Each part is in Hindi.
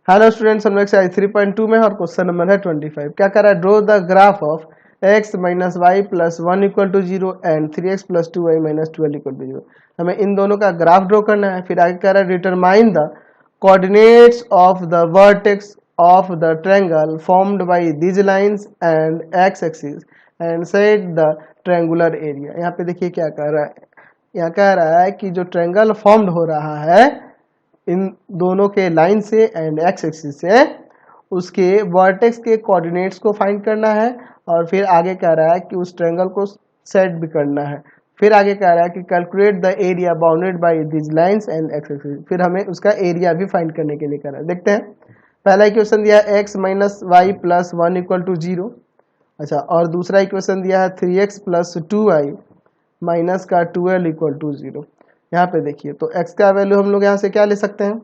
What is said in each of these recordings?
हेलो स्टूडेंट्स, हम लोग एक्सरसाइज 3.2 में और क्वेश्चन नंबर है 25। क्या कर रहा है? Draw the graph of x minus y plus 1 equal to 0 and 3x plus 2y minus 12 equal to 0। हमें इन दोनों का ग्राफ ड्रॉ करना है। फिर आगे कह रहा है determine the coordinates of the vertex of the triangle formed by these lines and x axis and set the triangular area. यहाँ पे देखिए क्या कह रहा है। यहाँ कह रहा है कि जो ट्रायंगल फॉर्म्ड हो रहा है इन दोनों के लाइन से एंड एक्स एक्सिस से, उसके वर्टेक्स के कोऑर्डिनेट्स को फाइंड करना है। और फिर आगे कह रहा है कि उस ट्रायंगल को सेट भी करना है। फिर आगे कह रहा है कि calculate the area bounded by this lines and x axis. फिर हमें उसका एरिया भी फाइंड करने के लिए कह रहा है। देखते हैं। पहला इक्वेशन दिया है x minus y plus 1 equal to 0। अच्छा, और दूसरा इक्वेशन दिया है 3x प्लस 2y माइनस का 12 इक्वल टू 0। यहाँ पे देखिए, तो x का वैल्यू हम लोग यहाँ से क्या ले सकते हैं?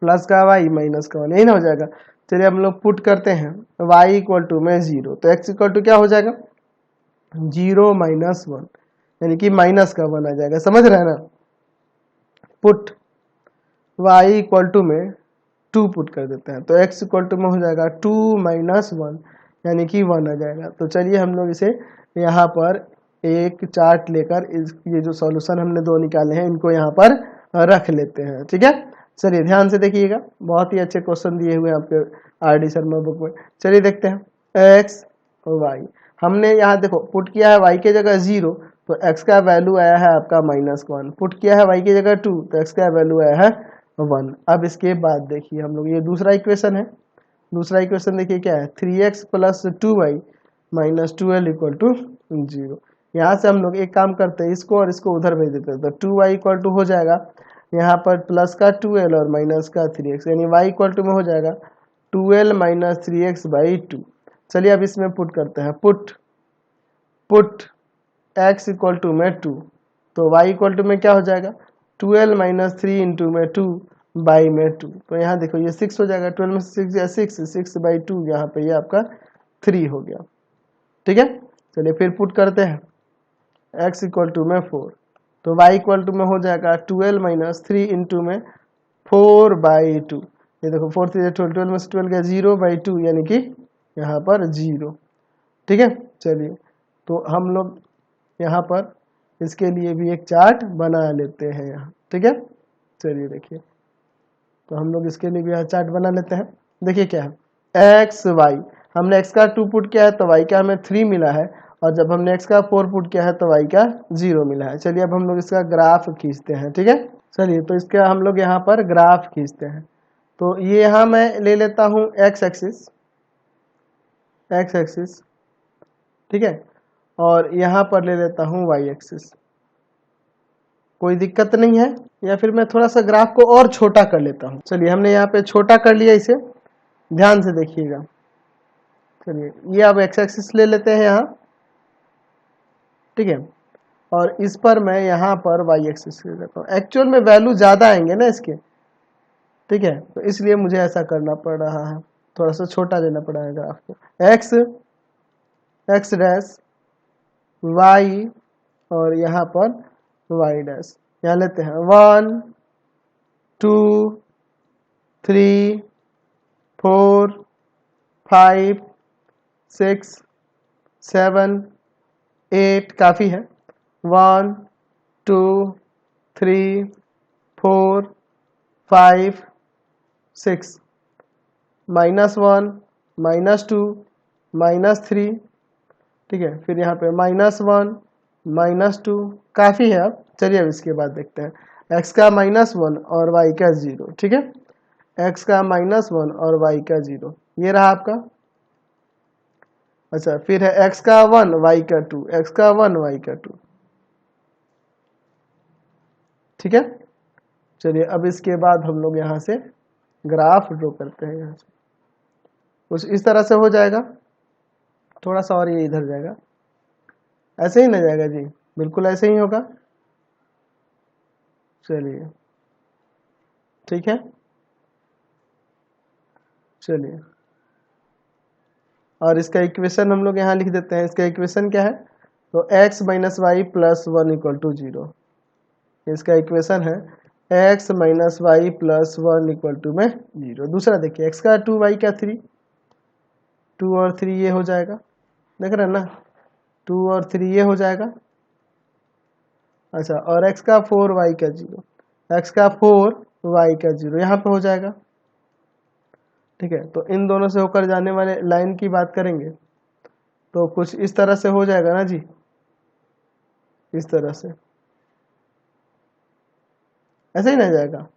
प्लस का y माइनस का 1, यही ना हो जाएगा। चलिए हम लोग पुट करते हैं y इक्वल टू में 0, तो x इक्वल टू क्या हो जाएगा? 0 माइनस 1, यानी कि माइनस का 1 आ जाएगा। समझ रहे हैं ना? पुट y इक्वल टू में 2 पुट कर देते हैं, तो x इक्वल टू में हो जाएगा 2 माइनस 1, यानी कि 1 आ जाएगा। तो चलिए हम लोग इसे यहाँ पर एक चार्ट लेकर ये जो सॉल्यूशन हमने दो निकाले हैं इनको यहाँ पर रख लेते हैं। ठीक है, चलिए ध्यान से देखिएगा। बहुत ही अच्छे क्वेश्चन दिए हुए हैं आपके RD शर्मा बुक में। चलिए देखते हैं। एक्स और वाई हमने यहाँ देखो पुट किया है y के जगह 0, तो x का वैल्यू आया है आपका -1। पुट किया है y की जगह 2, तो x का वैल्यू आया है 1। अब इसके बाद देखिए हम लोग, ये दूसरा इक्वेशन है। दूसरा इक्वेशन देखिए क्या है? 3x plus 2y minus 12 equal to 0। यहाँ से हम लोग एक काम करते हैं, इसको और इसको उधर भेज देते हैं, तो 2y इक्वल टू हो जाएगा यहाँ पर प्लस का 12 और माइनस का 3x, यानी y इक्वल टू में हो जाएगा 12 माइनस 3x बाई 2। चलिए अब इसमें पुट करते हैं। पुट x इक्वल टू में 2, तो y इक्वल टू में क्या हो जाएगा? 12 माइनस 3 इंटू में 2 बाई में 2। तो यहाँ देखो ये 6 हो जाएगा। 12 में 6 या 6 बाई 2, यहाँ पे ये आपका 3 हो गया। ठीक है, चलिए फिर पुट करते हैं x इक्वल टू में 4, तो y इक्वल टू में हो जाएगा 12 माइनस 3 इंटू में 4 बाई 2। ये देखो 4 3 12, 12 में से 12 गया 0 बाई 2, यानी कि यहाँ पर 0। ठीक है, चलिए तो हम लोग यहाँ पर इसके लिए भी एक चार्ट बना लेते हैं यहाँ। ठीक है, चलिए देखिए, तो हम लोग इसके लिए भी यहाँ चार्ट बना लेते हैं। देखिए क्या है, एक्स वाई, हमने x का 2 पुट किया है तो y का हमें 3 मिला है, और जब हमने x का 4 पुट किया है तो y का 0 मिला है। चलिए अब हम लोग इसका ग्राफ खींचते हैं। ठीक है, चलिए तो इसका हम लोग यहाँ पर ग्राफ खींचते हैं। तो ये यहाँ मैं ले लेता हूँ x एक्सिस, ठीक है, और यहाँ पर ले लेता हूँ y एक्सिस। कोई दिक्कत नहीं है, या फिर मैं थोड़ा सा ग्राफ को और छोटा कर लेता हूँ। चलिए हमने यहाँ पे छोटा कर लिया इसे, ध्यान से देखिएगा। चलिए ये अब x एक्सिस ले लेते हैं यहाँ, ठीक है, और इस पर मैं यहाँ पर y एक्सिस ले लेता हूँ। एक्चुअल में वैल्यू ज़्यादा आएंगे ना इसके, ठीक है, तो इसलिए मुझे ऐसा करना पड़ रहा है, थोड़ा सा छोटा देना पड़ा है ग्राफ को। एक्स डैश वाई, और यहाँ पर वाई डैश। यहाँ लेते हैं 1 2 3 4 5 6 7 8, काफ़ी है। 1 2 3 4 5 6, -1 -2 -3, ठीक है, फिर यहाँ पे -1 -2, काफ़ी है। अब चलिए अब इसके बाद देखते हैं x का -1 और y का 0। ठीक है, x का -1 और y का 0, ये रहा आपका। अच्छा, फिर है x का 1 y का 2, x का 1 y का 2। ठीक है, चलिए अब इसके बाद हम लोग यहाँ से ग्राफ ड्रॉ करते हैं। यहाँ से कुछ इस तरह से हो जाएगा, थोड़ा सा और ये इधर जाएगा, ऐसे ही ना जाएगा जी? बिल्कुल ऐसे ही होगा। चलिए ठीक है, चलिए और इसका इक्वेशन हम लोग यहाँ लिख देते हैं। इसका इक्वेशन क्या है? तो x minus y plus 1 equal to 0, इसका इक्वेशन है x minus y plus 1 equal to में 0। दूसरा देखिए एक्स का 2 वाई का 3, 2 और 3 ये हो जाएगा, देख रहे हैं ना, 2 और 3 ये हो जाएगा। अच्छा, और x का 4 वाई का 0, x का 4 वाई का 0 यहाँ पे हो जाएगा। ठीक है, तो इन दोनों से होकर जाने वाले लाइन की बात करेंगे तो कुछ इस तरह से हो जाएगा ना जी, इस तरह से, ऐसे ही ना जाएगा।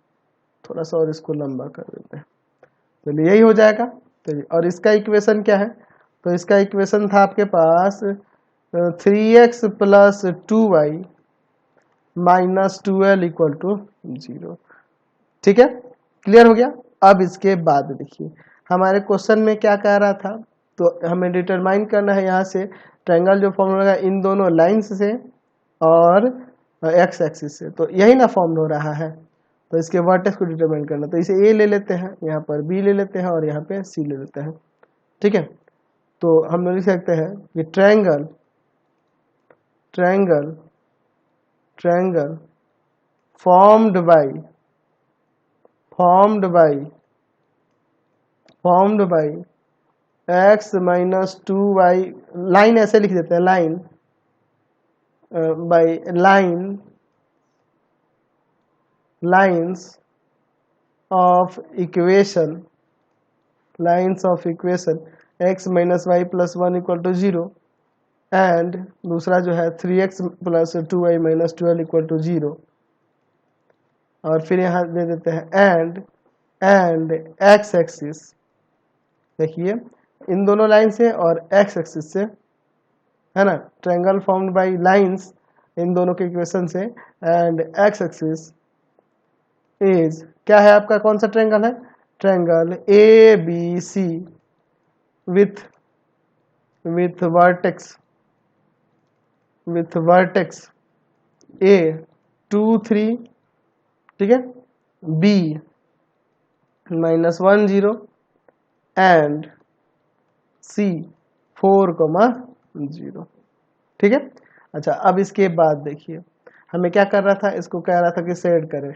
थोड़ा सा और इसको लंबा कर देते हैं, तो यही हो जाएगा। तो और इसका इक्वेशन क्या है, तो इसका इक्वेशन था आपके पास 3x plus 2y minus 2l equal to 0। ठीक है, क्लियर हो गया। अब इसके बाद देखिए हमारे क्वेश्चन में क्या कह रहा था, तो हमें डिटरमाइन करना है यहाँ से ट्रायंगल जो फॉर्म होगा इन दोनों लाइंस से और एक्स एक्सिस से, तो यही ना फॉर्म हो रहा है, तो इसके वर्टेक्स को डिटरमाइन करना, तो इसे ए ले लेते हैं, यहाँ पर बी ले लेते हैं और यहाँ पे सी ले लेते हैं। ठीक है, तो हम लोग लिख सकते हैं कि triangle triangle triangle formed by x minus 2y, line ऐसे लिख देते हैं, line by lines of equation x minus y plus 1 equal to 0 and दूसरा जो है 3x plus 2y minus 12 equal to 0, और फिर यहाँ दे देते हैं एंड एक्स एक्सिस, देखिए इन दोनों लाइन से और एक्स एक्सिस से, है ना, triangle formed by lines in दोनों के इक्वेशन से, एंड एक्स एक्सिस इज क्या है आपका, कौन सा ट्रायंगल है, triangle A B C with vertex A 2 3, ठीक है, बी माइनस 1 0 एंड सी 4 0। ठीक है, अच्छा अब इसके बाद देखिए हमें क्या कर रहा था, इसको कह रहा था कि सेट करें।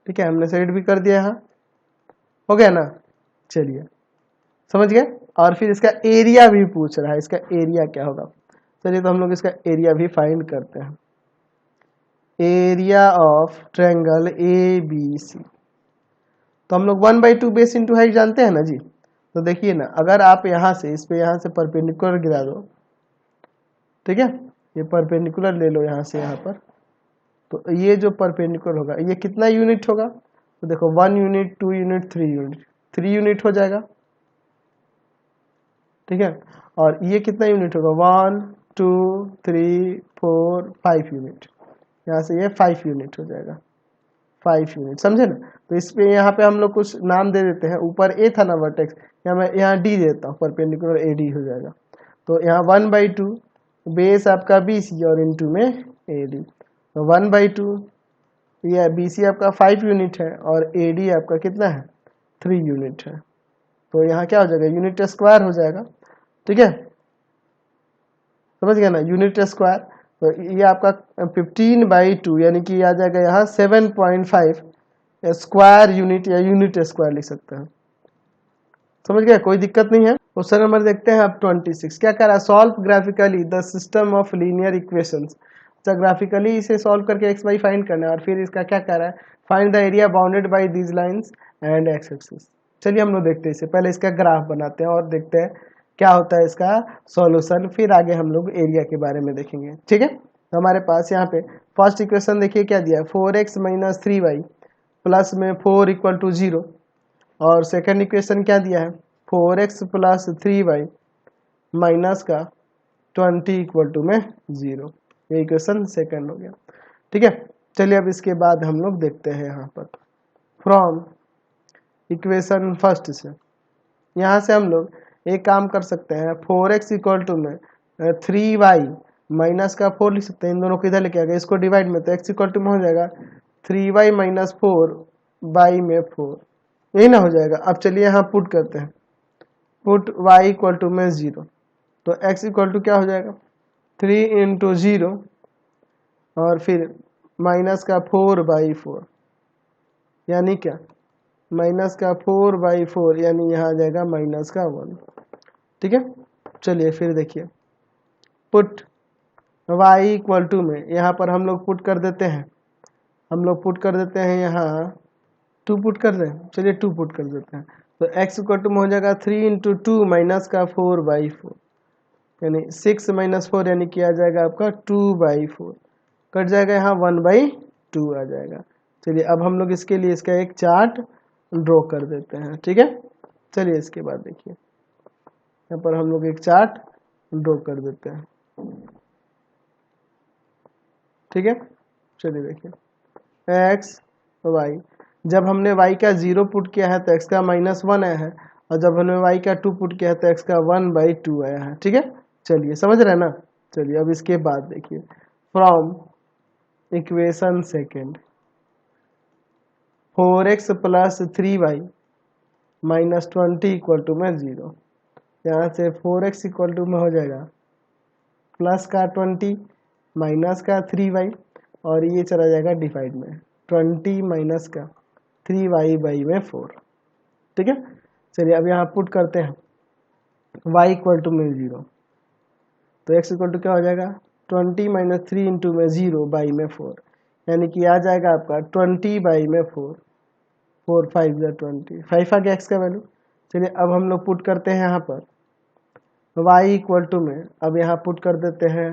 ठीक है, हमने सेट भी कर दिया है, हो गया ना, चलिए समझ गए। और फिर इसका एरिया भी पूछ रहा है, इसका एरिया क्या होगा, चलिए तो हम लोग इसका एरिया भी फाइंड करते हैं। Area of triangle A B C, तो हम लोग 1/2 बेस इंटू हाइट जानते हैं ना जी, तो देखिए ना अगर आप यहाँ से इस पे यहाँ से परपेंडिकुलर गिरा दो, ठीक है, ये परपेंडिकुलर ले लो यहाँ से यहाँ पर, तो ये जो परपेंडिकुलर होगा ये कितना यूनिट होगा, तो देखो 1 यूनिट 2 यूनिट 3 यूनिट हो जाएगा। ठीक है, और ये कितना यूनिट होगा, 1 2 3 4 5 यूनिट, यहाँ से ये 5 यूनिट हो जाएगा, 5 यूनिट, समझे ना। तो इस पे यहाँ पे हम लोग कुछ नाम दे देते हैं, ऊपर ए था ना वर्टेक्स, यहाँ मैं यहाँ डी देता हूँ, परपेंडिकुलर ए डी हो जाएगा। तो यहाँ 1/2 बेस आपका बी सी और इनटू में ए डी, तो 1/2 ये बी सी आपका 5 यूनिट है और ए डी आपका कितना है 3 यूनिट है, तो यहाँ क्या हो जाएगा, यूनिट स्क्वायर हो जाएगा। ठीक है, समझ गया ना, यूनिट स्क्वायर, तो ये आपका 15/2 यानी कि आ जाएगा यहाँ 7.5 स्क्वायर यूनिट या यूनिट स्क्वायर लिख सकते हैं। समझ गए, कोई दिक्कत नहीं है। क्वेश्चन नंबर देखते हैं आप 26, क्या कह रहा है, solve graphically the system of linear equations. अच्छा, ग्राफिकली इसे सॉल्व करके एक्स वाई फाइंड करना है, और फिर इसका क्या कह रहा है, find the area bounded by these lines and x axis. चलिए हम लोग देखते हैं, इससे पहले इसका ग्राफ बनाते हैं और देखते हैं क्या होता है इसका सॉल्यूशन, फिर आगे हम लोग एरिया के बारे में देखेंगे। ठीक है, तो हमारे पास यहाँ पे फर्स्ट इक्वेशन देखिए क्या दिया है, 4x माइनस 3y प्लस में 4 इक्वल टू 0, और सेकेंड इक्वेशन क्या दिया है, 4x प्लस 3y माइनस का 20 इक्वल टू में 0, ये इक्वेशन सेकेंड हो गया। ठीक है, चलिए अब इसके बाद हम लोग देखते हैं यहाँ पर फ्रॉम इक्वेशन फर्स्ट से, यहाँ से हम लोग एक काम कर सकते हैं, 4x इक्वल टू में 3y माइनस का 4 लिख सकते हैं, इन दोनों को इधर लेके आ गए, इसको डिवाइड में, तो x इक्वल टू में हो जाएगा 3y माइनस 4 बाई में 4, यही ना हो जाएगा। अब चलिए यहाँ पुट करते हैं, पुट y इक्वल टू में 0, तो x इक्वल टू क्या हो जाएगा 3 इंटू 0 और फिर माइनस का 4/4 यानी क्या, माइनस का 4/4 यानी यहाँ आ जाएगा माइनस का 1। ठीक है, चलिए फिर देखिए, पुट y इक्वल टू में यहाँ पर हम लोग पुट कर देते हैं, हम लोग पुट कर देते हैं यहाँ 2 पुट कर दें, चलिए 2 पुट कर देते हैं। तो x इक्वल टू में हो जाएगा 3 इंटू 2 माइनस का 4/4 यानी 6 माइनस 4 यानी कि आ जाएगा आपका 2/4, कट जाएगा यहाँ 1/2 आ जाएगा। चलिए अब हम लोग इसके लिए इसका एक चार्ट ड्रॉ कर देते हैं। ठीक है, चलिए इसके बाद देखिए, यहाँ पर हम लोग एक चार्ट ड्रॉ कर देते हैं। ठीक है, चलिए देखिए x y, जब हमने y का 0 पुट किया है तो x का -1 आया है, और जब हमने y का 2 पुट किया है तो x का 1/2 आया है। ठीक है, चलिए समझ रहे हैं ना। चलिए अब इसके बाद देखिए, from equation second 4x plus 3y minus 20 equal to में 0, यहाँ से 4x इक्वल टू में हो जाएगा प्लस का 20 माइनस का 3y, और ये चला जाएगा डिवाइड में 20 माइनस का 3y में 4। ठीक है, चलिए अब यहाँ पुट करते हैं y इक्वल टू में 0, तो x इक्वल टू क्या हो जाएगा 20 माइनस 3 इंटू में 0 बाई में 4, यानी कि आ जाएगा आपका 20 बाई में 4, 4 5 या 20, 5 आ गया x का वैल्यू। चलिए अब हम लोग पुट करते हैं यहाँ पर y इक्वल टू में, अब यहाँ पुट कर देते हैं,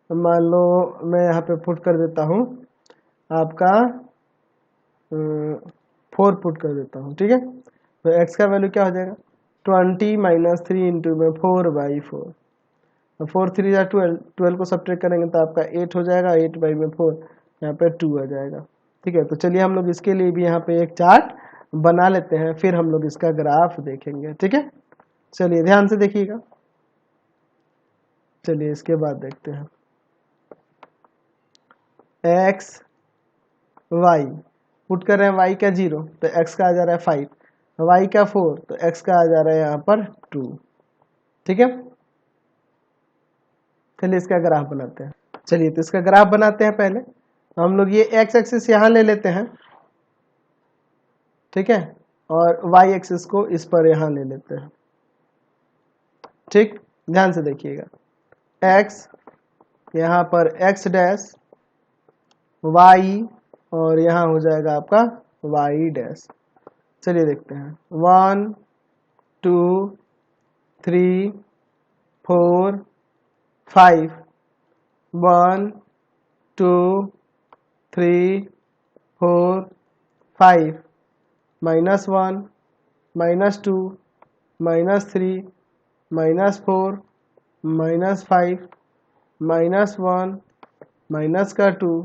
मान लो मैं यहाँ पे पुट कर देता हूँ आपका 4 पुट कर देता हूँ। ठीक है, तो x का वैल्यू क्या हो जाएगा 20 माइनस 3 इंटू में 4/4, 4 3 या 12, 12 को सब्ट्रैक्ट करेंगे तो आपका 8 हो जाएगा, 8/4 यहाँ पे 2 आ जाएगा। ठीक है, तो चलिए हम लोग इसके लिए भी यहाँ पे एक चार्ट बना लेते हैं, फिर हम लोग इसका ग्राफ देखेंगे। ठीक है, चलिए ध्यान से देखिएगा। चलिए इसके बाद देखते हैं x y, पुट कर रहे हैं y का 0 तो x का आ जा रहा है 5, y का 4 तो x का आ जा रहा है यहाँ पर 2। ठीक है, चलिए इसका ग्राफ बनाते हैं। चलिए तो इसका ग्राफ बनाते हैं। पहले हम लोग ये x एक्सिस यहाँ ले लेते हैं, ठीक है, और y एक्सिस को इस पर यहाँ ले लेते हैं। ठीक, ध्यान से देखिएगा, x यहाँ पर x डैश, y और यहाँ हो जाएगा आपका y डैश। चलिए देखते हैं 1 2 3 4 5, 1 2 3 4 5, -1 -2 -3 -4 -5 -1 माइनस का 2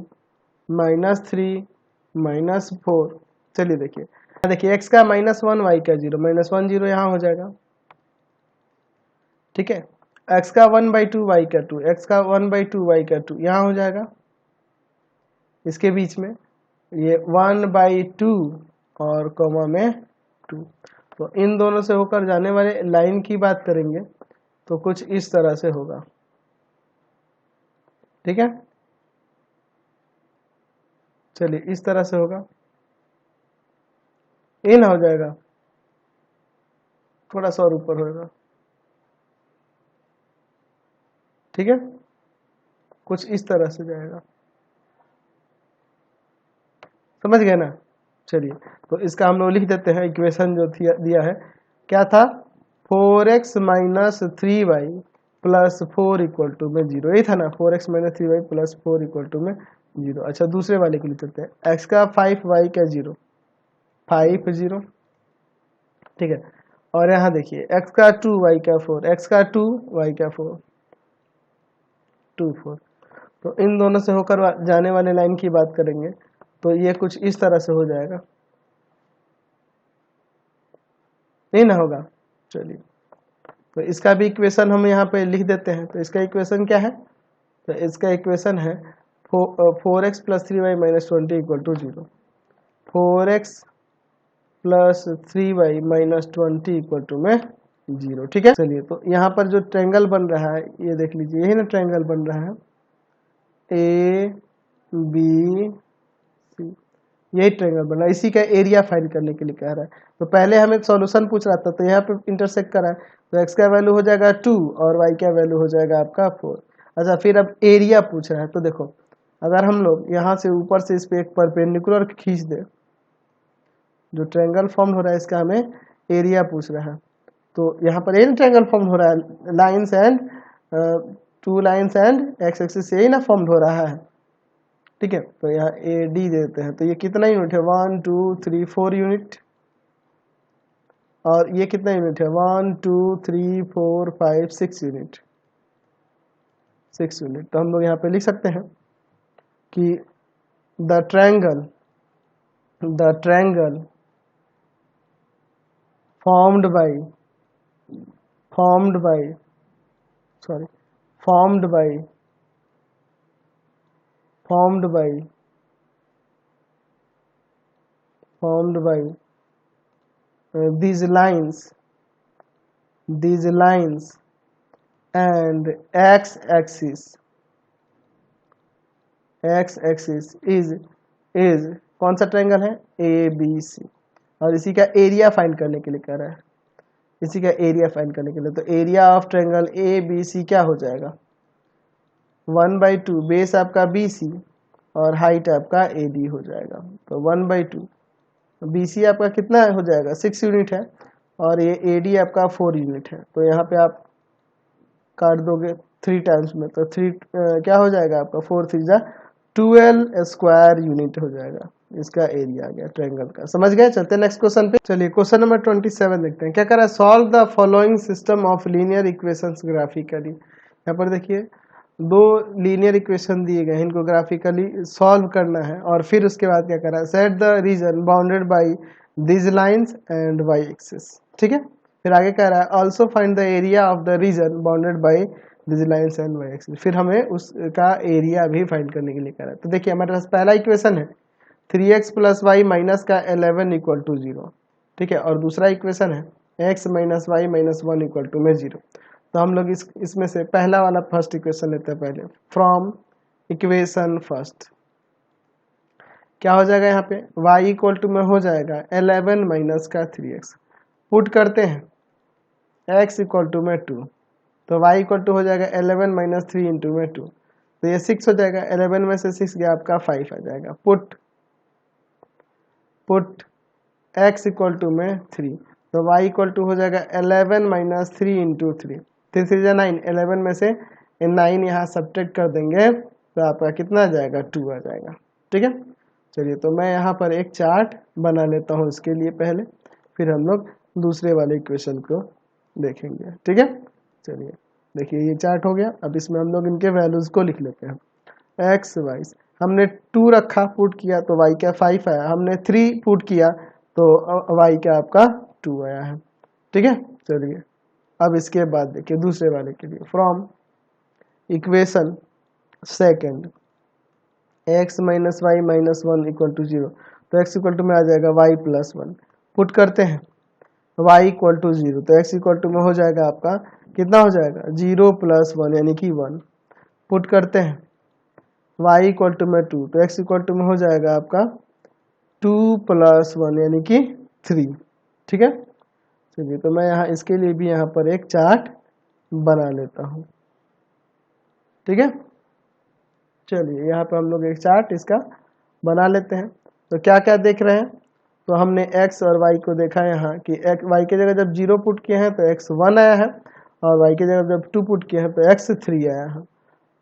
-3 -4। चलिए देखिए, देखिए x का -1 y का 0, -1 0 यहाँ हो जाएगा। ठीक है, x का 1/2 y का 2, x का 1/2 y का 2 यहाँ हो जाएगा। इसके बीच में ये 1/2 और कॉमा में 2, तो इन दोनों से होकर जाने वाले लाइन की बात करेंगे तो कुछ इस तरह से होगा। ठीक है, चलिए इस तरह से होगा, इन हो जाएगा, थोड़ा सा और ऊपर होगा। ठीक है, कुछ इस तरह से जाएगा, समझ गए ना। चलिए तो इसका हम लोग लिख देते हैं, इक्वेशन जो दिया है क्या था 4x minus 3y plus 4 equal to में 0, यही था ना 4x minus 3y plus 4 equal to में 0। अच्छा दूसरे वाले को लिख देते हैं, x का 5 y का 0 5 0। ठीक है, और यहाँ देखिए x का 2 y का 4, x का 2 y का 4 2 4, तो इन दोनों से होकर जाने वाले लाइन की बात करेंगे तो ये कुछ इस तरह से हो जाएगा, नहीं ना होगा। चलिए तो इसका भी इक्वेशन हम यहाँ पे लिख देते हैं, तो इसका इक्वेशन क्या है, तो इसका इक्वेशन है 4x plus 3y minus 20 equal to 0, 4x plus 3y minus 20 equal to में 0। ठीक है, चलिए तो यहाँ पर जो ट्रायंगल बन रहा है ये देख लीजिए, यही ना ट्रायंगल बन रहा है, ए बी सी, यही ट्रायंगल बना, इसी का एरिया फाइंड करने के लिए कह रहा है। तो पहले हमें सॉल्यूशन पूछ रहा था, तो यहाँ पे इंटरसेक्ट करा है, तो x का वैल्यू हो जाएगा 2 और y का वैल्यू हो जाएगा आपका 4। अच्छा, फिर अब एरिया पूछ रहा है, तो देखो अगर हम लोग यहाँ से ऊपर से इस पे एक परपेंडिकुलर खींच दे, जो ट्रायंगल फॉर्म हो रहा है इसका हमें एरिया पूछ रहा है। तो यहाँ पर यही ट्रायंगल फॉर्म हो रहा है, lines and 2 lines and x axis से यही ना फॉर्म हो रहा है। ठीक है, तो यहाँ ए डी देते हैं, तो ये कितना यूनिट है, 1 2 3 4 यूनिट, और ये कितना यूनिट है, 1 2 3 4 5 6 यूनिट, 6 यूनिट। तो हम लोग यहाँ पे लिख सकते हैं कि the triangle formed by formed by sorry formed by formed by formed by these lines and x-axis is कौन सा ट्रायंगल है, ए बी सी, और इसी का एरिया फाइंड करने के लिए कह रहा है, इसी का एरिया फाइंड करने के लिए। तो area of triangle A B C क्या हो जाएगा, 1/2, बेस आपका बी सी और हाइट आपका ए डी हो जाएगा। तो 1/2, बी सी आपका कितना हो जाएगा, 6 यूनिट है, और ये ए डी आपका 4 यूनिट है। तो यहाँ पे आप काट दोगे 3 टाइम्स में, तो 3 क्या हो जाएगा आपका, 4 3 जा 12 स्क्वायर यूनिट हो जाएगा, इसका एरिया आ गया ट्रायंगल का। समझ गए, चलते हैं नेक्स्ट क्वेश्चन पे। चलिए क्वेश्चन नंबर 27 देखते हैं, क्या कर रहा है, solve the following system of linear equations graphically. यहाँ पर देखिए 2 लीनियर इक्वेशन दिए गए हैं, इनको ग्राफिकली सॉल्व करना है, और फिर उसके बाद क्या कर रहा है, set the region bounded by this lines and y axis. ठीक है, फिर आगे कह रहा है also find the area of the region bounded by this lines and y axis, फिर हमें उसका एरिया भी फाइंड करने के लिए कह रहा है। तो देखिए हमारे पास पहला इक्वेशन है 3x प्लस वाई माइनस का 11 इक्वल टू 0। ठीक है, और दूसरा इक्वेशन है x minus y minus 1 equal to में 0। तो हम लोग इसमें से पहला वाला फर्स्ट इक्वेशन लेते हैं पहले, फ्रॉम इक्वेशन फर्स्ट क्या हो जाएगा, यहाँ पे y इक्वल टू में हो जाएगा 11 माइनस का 3x, पुट करते हैं x इक्वल टू में 2, तो y इक्वल टू हो जाएगा 11 माइनस 3 इंटू में 2, तो ये 6 हो जाएगा, 11 में से 6 गया आपका 5 आ जाएगा। पुट x इक्वल टू में 3, तो y इक्वल टू हो जाएगा 11 माइनस 3 इंटू 3, 3 3 9, 11 में से 9 यहाँ सब्ट्रैक्ट कर देंगे तो आपका कितना आ जाएगा, 2 आ जाएगा। ठीक है, चलिए तो मैं यहाँ पर एक चार्ट बना लेता हूँ इसके लिए पहले, फिर हम लोग दूसरे वाले इक्वेशन को देखेंगे। ठीक है, चलिए देखिए ये चार्ट हो गया। अब इसमें हम लोग इनके वैल्यूज को लिख लेते हैं। एक्स वाई हमने 2 रखा, पुट किया तो y का 5 आया, हमने 3 पुट किया तो y का आपका 2 आया है। ठीक है, चलिए अब इसके बाद देखिए दूसरे वाले के लिए, from equation second x minus y minus 1 equal to 0, तो x इक्वल टू में आ जाएगा y प्लस 1, पुट करते हैं y इक्वल टू 0, तो x इक्वल टू में हो जाएगा आपका कितना हो जाएगा, 0 प्लस 1 यानी कि 1, पुट करते हैं y इक्वल टू में 2, तो x इक्वल टू में हो जाएगा आपका 2 प्लस 1 यानी कि 3। ठीक है, चलिए तो मैं यहाँ इसके लिए भी यहाँ पर एक चार्ट बना लेता हूँ। ठीक है, चलिए यहाँ पर हम लोग एक चार्ट इसका बना लेते हैं। तो क्या क्या देख रहे हैं, तो हमने x और y को देखा यहाँ कि y की जगह जब 0 पुट किए हैं तो x 1 आया है, और y की जगह जब 2 पुट किए हैं तो x 3 आया है।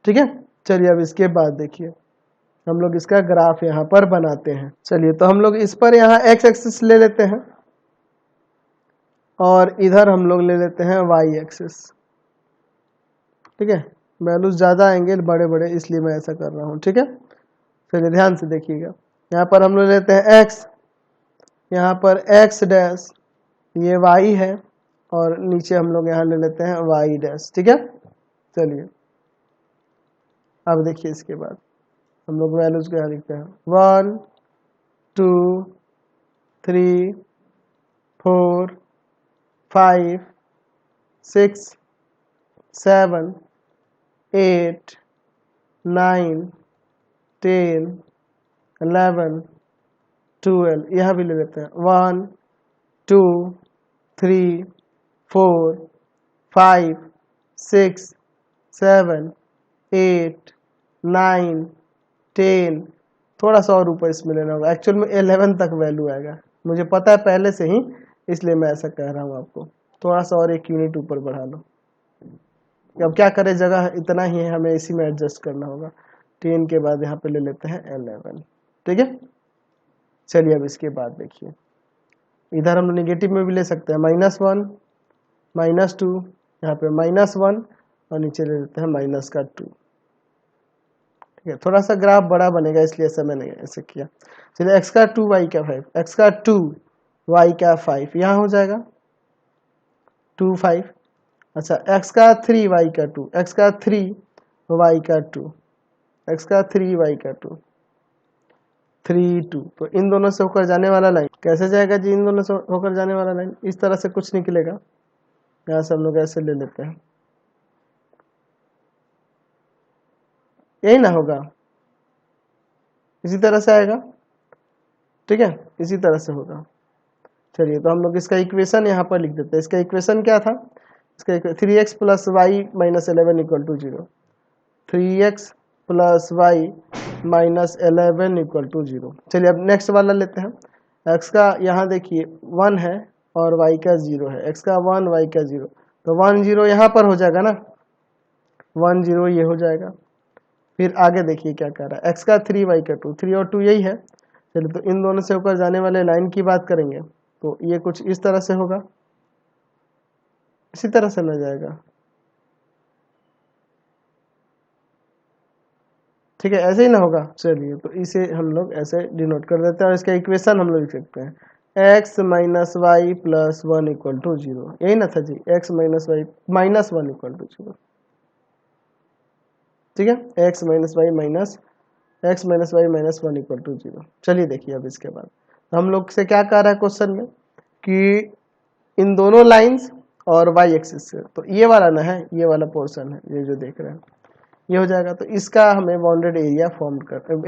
ठीक है, चलिए अब इसके बाद देखिए हम लोग इसका ग्राफ यहाँ पर बनाते हैं। चलिए तो हम लोग इस पर यहाँ x एक्सिस ले लेते हैं, और इधर हम लोग ले लेते हैं y एक्सिस। ठीक है, वैल्यूज ज़्यादा आएंगे बड़े बड़े, इसलिए मैं ऐसा कर रहा हूँ। ठीक है, चलिए ध्यान से देखिएगा, यहाँ पर हम लोग लेते हैं x, यहाँ पर x डैश, ये y है, और नीचे हम लोग यहाँ ले लेते हैं y डैश। ठीक है, चलिए अब देखिए इसके बाद हम लोग वैल्यूज को यहाँ लिखते हैं 1 2 3 4 5 6 7 8 9 10, 11, 12, यहाँ भी ले लेते हैं 1, 2, 3, 4, 5, 6, 7, 8, 9, 10, थोड़ा सा और ऊपर इसमें लेना होगा। एक्चुअल में 11 तक वैल्यू आएगा, मुझे पता है पहले से ही, इसलिए मैं ऐसा कह रहा हूँ आपको। थोड़ा सा और 1 यूनिट ऊपर बढ़ा लो। अब क्या करें, जगह इतना ही है, हमें इसी में एडजस्ट करना होगा। 10 के बाद यहाँ पे ले लेते हैं 11, ठीक है। चलिए अब इसके बाद देखिए, इधर हम नेगेटिव में भी ले सकते हैं, -1, -2, यहाँ पे -1 और नीचे ले लेते हैं -2, ठीक है। थोड़ा सा ग्राफ बड़ा बनेगा इसलिए ऐसा मैंने ऐसे किया। चलिए x का 2 y का 5, x का 2 y का 5 यहाँ हो जाएगा 2 5। अच्छा x का 3 y का 2, x का 3 y का 2, x का 3 y का 2, 3 2। तो इन दोनों से होकर जाने वाला लाइन कैसे जाएगा जी? इन दोनों से होकर जाने वाला लाइन इस तरह से कुछ निकलेगा। यहाँ से हम लोग ऐसे ले लेते हैं, यही ना होगा, इसी तरह से आएगा, ठीक है, इसी तरह से होगा। चलिए तो हम लोग इसका इक्वेशन यहाँ पर लिख देते हैं। इसका इक्वेशन क्या था? इसका 3x plus y minus 11 equal to 0, 3x plus y minus 11 equal to 0। चलिए अब नेक्स्ट वाला लेते हैं। x का यहाँ देखिए 1 है और y का 0 है, x का 1 y का 0, तो 1 0 यहाँ पर हो जाएगा ना, 1 0 ये हो जाएगा। फिर आगे देखिए क्या कर रहा है, x का 3 y का 2, 3 और 2 यही है। चलिए तो इन दोनों से होकर जाने वाले लाइन की बात करेंगे तो ये कुछ इस तरह से होगा, इसी तरह से ना जाएगा, ठीक है, ऐसे ही ना होगा। चलिए तो इसे हम लोग ऐसे डिनोट कर देते हैं और इसका इक्वेशन हम लोग लिख सकते हैं x minus y plus 1 equal to 0, यही ना था जी, x minus y minus 1 equal to 0, ठीक है, x minus y minus minus 1 equal to 0। चलिए देखिए अब इसके बाद हम लोग से क्या कह रहा है क्वेश्चन में कि इन दोनों लाइंस और वाई एक्सिस से, तो ये वाला ना है, ये वाला पोर्शन है, ये जो देख रहे हैं ये हो जाएगा। तो इसका हमें बाउंडेड एरिया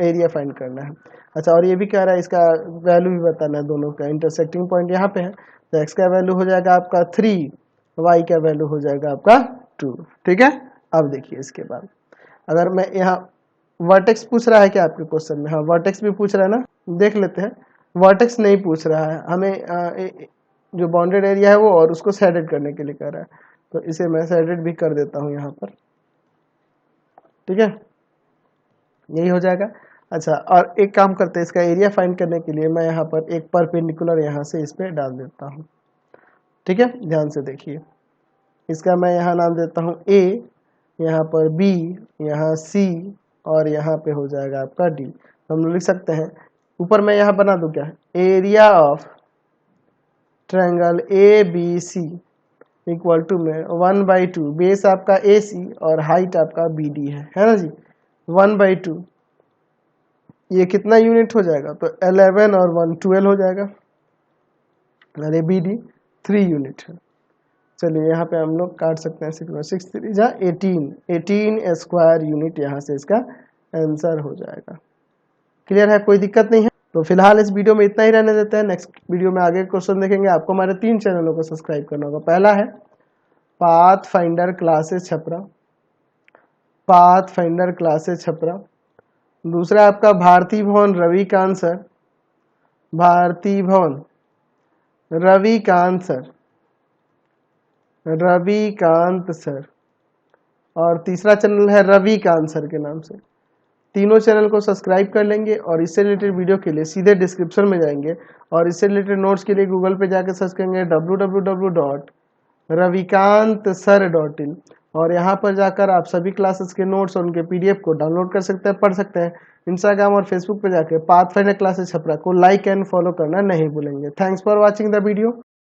एरिया फाइंड करना है। अच्छा और ये भी कह रहा है इसका वैल्यू भी बताना है, दोनों का इंटरसेक्टिंग पॉइंट यहाँ पे है। तो x का वैल्यू हो जाएगा आपका 3, y का वैल्यू हो जाएगा आपका 2, ठीक है। अब देखिए इसके बाद अगर मैं यहाँ वर्टेक्स पूछ रहा है क्या आपके क्वेश्चन में? हाँ वर्टेक्स भी पूछ रहा है ना, देख लेते हैं। वर्टेक्स नहीं पूछ रहा है, हमें जो बाउंडेड एरिया है वो और उसको शेडेड करने के लिए कह रहा है, तो इसे मैं शेडेड भी कर देता हूँ यहाँ पर, ठीक है, यही हो जाएगा। अच्छा और एक काम करते हैं, इसका एरिया फाइंड करने के लिए मैं यहाँ पर एक परपेंडिकुलर यहाँ से इस पे डाल देता हूँ, ठीक है, ध्यान से देखिए। इसका मैं यहाँ नाम देता हूँ A, यहाँ पर B, यहाँ C और यहाँ पे हो जाएगा आपका D। हम लोग लिख सकते हैं, ऊपर मैं यहाँ बना दूँ क्या, area of triangle ABC equal to में 1/2, बेस आपका AC और हाइट आपका BD है ना जी, 1/2। ये कितना यूनिट हो जाएगा? तो 11 और 1 12 हो जाएगा, अरे BD 3 यूनिट है। चलिए यहाँ पे हम लोग काट सकते हैं 6 3 जा 18 स्क्वायर यूनिट, यहाँ से इसका आंसर हो जाएगा। क्लियर है, कोई दिक्कत नहीं है। तो फिलहाल इस वीडियो में इतना ही रहने देते हैं, नेक्स्ट वीडियो में आगे क्वेश्चन देखेंगे। आपको हमारे 3 चैनलों को सब्सक्राइब करना होगा। पहला है path finder classes Chhapra, path finder classes Chhapra. दूसरा आपका भारती भवन रविकांत सर, भारती भवन रविकांत सर, रविकांत सर। और तीसरा चैनल है रविकांत सर के नाम से। तीनों चैनल को सब्सक्राइब कर लेंगे और इससे रिलेटेड वीडियो के लिए सीधे डिस्क्रिप्शन में जाएंगे और इससे रिलेटेड नोट्स के लिए गूगल पे जाकर सर्च करेंगे www.ravikantsir.in और यहाँ पर जाकर आप सभी क्लासेस के नोट्स और उनके PDF को डाउनलोड कर सकते हैं, पढ़ सकते हैं। इंस्टाग्राम और फेसबुक पे जाकर पाथ फाइंडर क्लासेस छपरा को लाइक एंड फॉलो करना नहीं भूलेंगे। Thanks for watching the video.